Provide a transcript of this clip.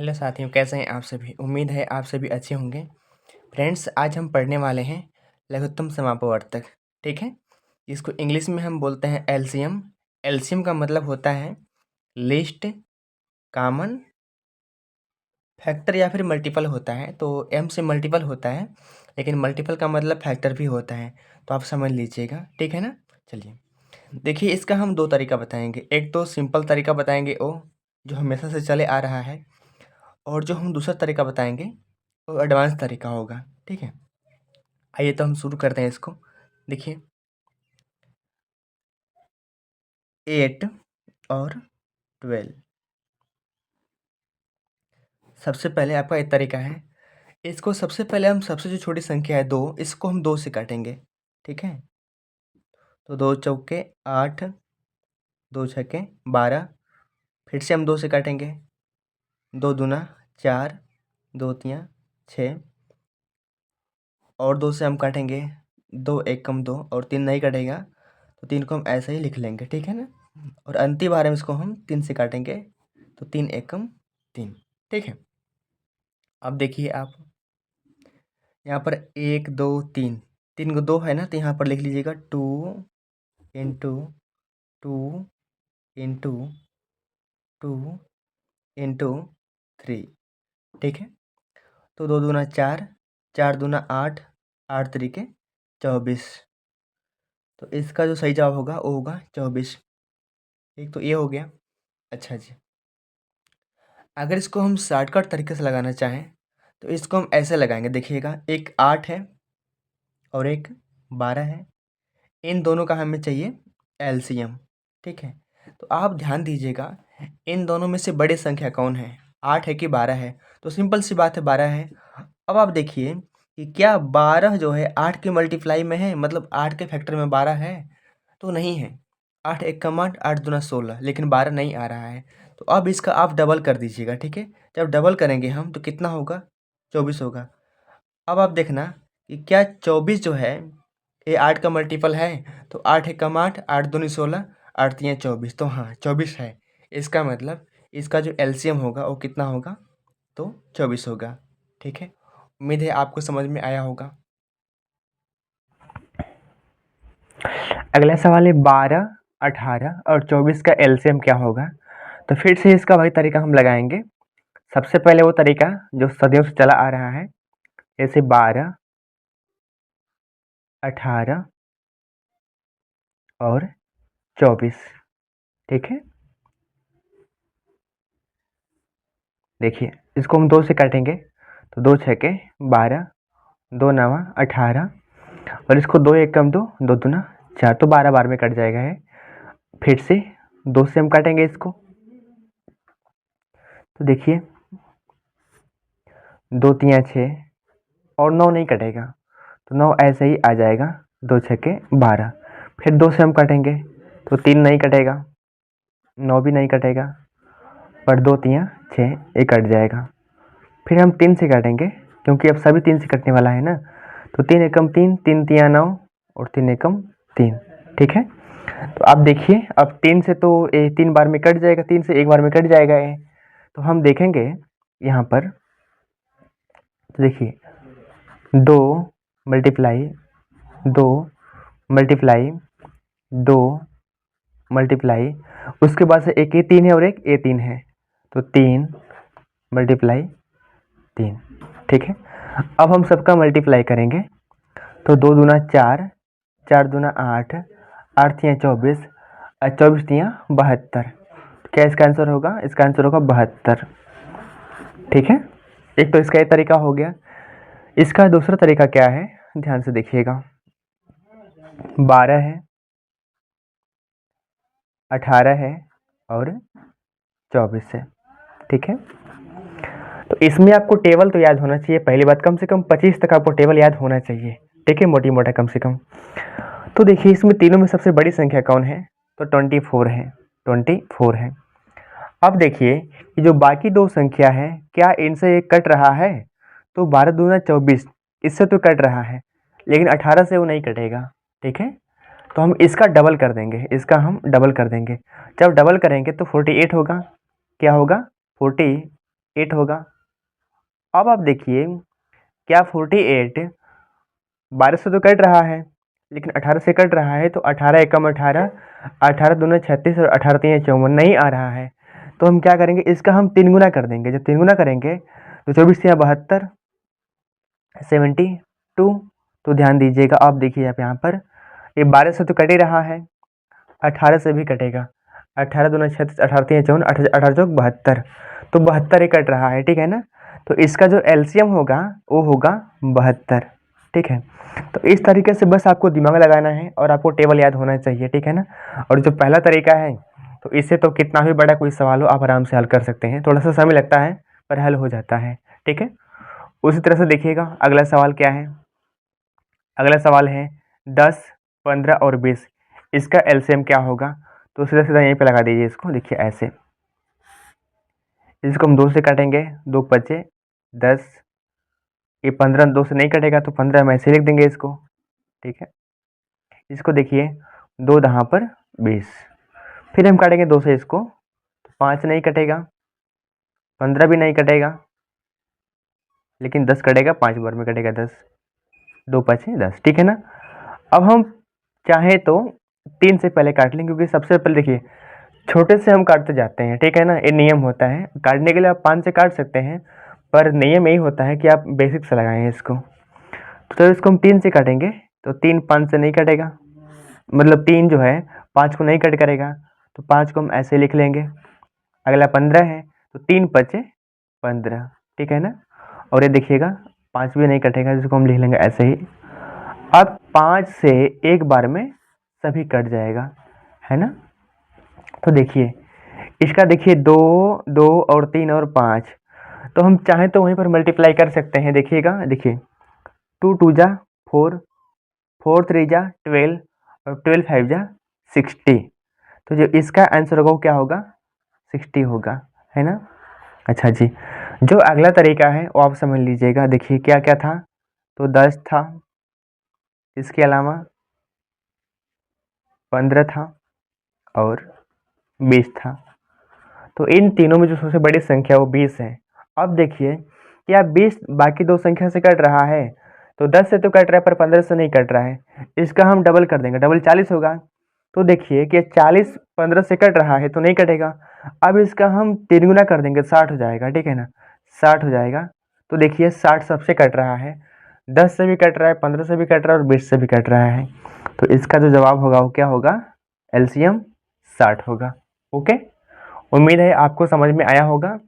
Hello साथियों, कैसे हैं आप सभी। उम्मीद है आप सभी अच्छे होंगे। फ्रेंड्स, आज हम पढ़ने वाले हैं लघुत्तम समापवर्तक। ठीक है, इसको इंग्लिश में हम बोलते हैं एलसीएम। एलसीएम का मतलब होता है लिस्ट कॉमन फैक्टर या फिर मल्टीपल होता है। तो एम से मल्टीपल होता है, लेकिन मल्टीपल का मतलब फैक्टर भी होता है, तो आप समझ लीजिएगा। ठीक है ना। चलिए देखिए, इसका हम दो तरीका बताएंगे। एक तो सिंपल तरीका बताएंगे ओ, जो हमेशा से चले आ रहा है, और जो हम दूसरा तरीका बताएंगे वो एडवांस तरीका होगा। ठीक है, आइए तो हम शुरू करते हैं इसको। देखिए 8 और 12, सबसे पहले आपका एक तरीका है। इसको सबसे पहले हम सबसे जो छोटी संख्या है 2, इसको हम 2 से काटेंगे। ठीक है, तो 2 चौके 8, 2 छक्के 12, फिर से हम 2 से काटेंगे। 2 दूना 4, 2 तियाँ 6, और 2 से हम काटेंगे। 2 एक कम 2, और 3 नहीं कटेगा, तो 3 को हम ऐसे ही लिख लेंगे। ठीक है ना। और अंतिम बार में इसको हम 3 से काटेंगे, तो 3 एकम 3। ठीक है, अब देखिए आप यहाँ पर 1 2 3, 3 को 2 है ना, तो यहाँ पर लिख लीजिएगा 2 इंटू 2 इंटू 2 इंटू 3। ठीक है, तो 2 दूना 4, 4 दूना 8, 8 तरीके 24। तो इसका जो सही जवाब होगा वो होगा 24। ठीक, तो ये हो गया। अच्छा जी, अगर इसको हम शॉर्टकट तरीके से लगाना चाहें तो इसको हम ऐसे लगाएंगे। देखिएगा, एक 8 है और एक 12 है, इन दोनों का हमें चाहिए एलसीएम। ठीक है, तो आप ध्यान दीजिएगा, इन दोनों में से बड़ी संख्या कौन है, 8 है कि 12 है। तो सिंपल सी बात है, 12 है। अब आप देखिए कि क्या 12 जो है 8 के मल्टीप्लाई में है, मतलब 8 के फैक्टर में 12 है, तो नहीं है। 8 एक कम 8, 8 दूना 16, लेकिन 12 नहीं आ रहा है। तो अब इसका आप डबल कर दीजिएगा। ठीक है, जब डबल करेंगे हम तो कितना होगा, 24 होगा। अब आप देखना कि क्या 24 जो है ये 8 का मल्टीपल है। तो 8 एक कम 8, 8 दूनी 16, 8 तियाँ 24, तो हाँ 24 है। इसका मतलब इसका जो एलसीएम होगा वो कितना होगा, तो 24 होगा। ठीक है, उम्मीद है आपको समझ में आया होगा। अगला सवाल है 12, 18 और 24 का एलसीएम क्या होगा। तो फिर से इसका वही तरीका हम लगाएंगे। सबसे पहले वो तरीका जो सदियों से चला आ रहा है, जैसे 12, 18 और 24। ठीक है, देखिए इसको हम 2 से काटेंगे, तो 2 छक्के 12, 2 नवा 18, और इसको 2 एक कम 2, 2 दूना 4, तो 12 बार में कट जाएगा है। फिर से 2 से हम काटेंगे इसको, तो देखिए 2 तियाँ 6, और 9 नहीं कटेगा, तो 9 ऐसे ही आ जाएगा। 2 छक्के 12, फिर 2 से हम काटेंगे, तो 3 नहीं कटेगा, 9 भी नहीं कटेगा, और 2 तियाँ 6, ये कट जाएगा। फिर हम 3 से काटेंगे, क्योंकि अब सभी 3 से कटने वाला है ना, तो 3 एकम 3, 3 तियाँ 9, और 3 एकम 3। ठीक है, तो आप देखिए अब 3 से तो ये 3 बार में कट जाएगा, 3 से एक बार में कट जाएगा ये। तो हम देखेंगे यहाँ पर, तो देखिए 2 मल्टीप्लाई 2 मल्टीप्लाई 2 मल्टीप्लाई, उसके बाद से एक A3 है और एक A3 है, तो 3 मल्टीप्लाई 3। ठीक है, अब हम सबका मल्टीप्लाई करेंगे, तो 2 दूना 4, 4 दूना 8, 8 तियाँ 24, और 24 तियाँ 72। क्या इसका आंसर होगा, इसका आंसर होगा 72। ठीक है, एक तो इसका ये तरीका हो गया। इसका दूसरा तरीका क्या है, ध्यान से देखिएगा। 12 है, 18 है और 24 है। ठीक है, तो इसमें आपको टेबल तो याद होना चाहिए। पहली बात, कम से कम 25 तक आपको टेबल याद होना चाहिए। ठीक है, मोटी मोटा कम से कम। तो देखिए इसमें तीनों में सबसे बड़ी संख्या कौन है, तो 24 है। 24 है। अब देखिए कि जो बाकी दो संख्या है, क्या इनसे एक कट रहा है, तो 12 दूना 24, इससे तो कट रहा है, लेकिन 18 से वो नहीं कटेगा। ठीक है, तो हम इसका डबल कर देंगे, इसका हम डबल कर देंगे। जब डबल करेंगे तो 48 होगा। क्या होगा, 48। 8 होगा। अब आप देखिए क्या 48 12 से तो कट रहा है, लेकिन 18 से कट रहा है, तो 18 एकम 18, 18 दूना 36 और 18 तीन 54 नहीं आ रहा है। तो हम क्या करेंगे, इसका हम 3 गुना कर देंगे। जब 3 गुना करेंगे तो 24 या 72, 72। तो ध्यान दीजिएगा, आप देखिए आप यहाँ पर ये 12 से तो कट ही रहा है, 18 से भी कटेगा। 18 दूना 36, 18 तीन 54, 18 चौक 72, तो 72 ही कट रहा है, ठीक है ना। तो इसका जो एलसीएम होगा वो होगा 72, ठीक है। तो इस तरीके से बस आपको दिमाग लगाना है और आपको टेबल याद होना चाहिए, ठीक है ना। और जो पहला तरीका है तो इससे तो कितना भी बड़ा कोई सवाल हो आप आराम से हल कर सकते हैं, थोड़ा सा समय लगता है पर हल हो जाता है, ठीक है। उसी तरह से देखिएगा अगला सवाल क्या है। अगला सवाल है 10, 15 और 20, इसका एलसीएम क्या होगा। तो सीधा सीधा यहीं पे लगा दीजिए इसको, देखिए ऐसे। इसको हम 2 से काटेंगे, 2 बचे 10, ये 15 2 से नहीं कटेगा तो 15 हम ऐसे लिख देंगे इसको, ठीक है। इसको देखिए 2 दहाँ पर 20, फिर हम काटेंगे 2 से इसको, तो 5 नहीं कटेगा, 15 भी नहीं कटेगा, लेकिन 10 कटेगा, 5 बार में कटेगा 10, 2 5 10, ठीक है ना। अब हम चाहे तो 3 से पहले काट लें, क्योंकि सबसे पहले देखिए छोटे से हम काटते जाते हैं, ठीक है ना। ये नियम होता है, काटने के लिए आप 5 से काट सकते हैं, पर नियम यही होता है कि आप बेसिक से लगाएं इसको। तो इसको हम 3 से काटेंगे, तो 3 5 से नहीं कटेगा, मतलब 3 जो है 5 को नहीं कट करेगा, तो 5 को हम ऐसे लिख लेंगे। अगला 15 है, तो 3 5 15, ठीक है ना। और ये देखिएगा 5 भी नहीं कटेगा, जिसको हम लिख लेंगे ऐसे ही। अब 5 से एक बार में सभी कट जाएगा, है ना। तो देखिए इसका देखिए 2 2 और 3 और 5, तो हम चाहें तो वहीं पर मल्टीप्लाई कर सकते हैं। देखिएगा, देखिए 2 2 जा 4, 4 3 जा 12 और 12 5 जा 60, तो जो इसका आंसर होगा वो क्या होगा, 60 होगा, है ना। अच्छा जी, जो अगला तरीका है वो आप समझ लीजिएगा। देखिए क्या क्या था, तो 10 था, इसके अलावा 15 था और 20 था। तो इन तीनों में जो सबसे बड़ी संख्या वो 20 है। अब देखिए क्या 20 बाकी दो संख्या से कट रहा है, तो 10 से तो कट रहा है पर 15 से नहीं कट रहा है। इसका हम डबल कर देंगे, डबल 40 होगा। तो देखिए कि 40 15 से कट रहा है तो नहीं कटेगा। अब इसका हम 3 गुना कर देंगे, 60 हो जाएगा, ठीक है ना, 60 हो जाएगा। तो देखिए 60 सबसे कट रहा है, 10 से भी कट रहा है, 15 से भी कट रहा है और 20 से भी कट रहा है। तो इसका जो जवाब होगा वो क्या होगा, एलसीएम 60 होगा। ओके, उम्मीद है आपको समझ में आया होगा।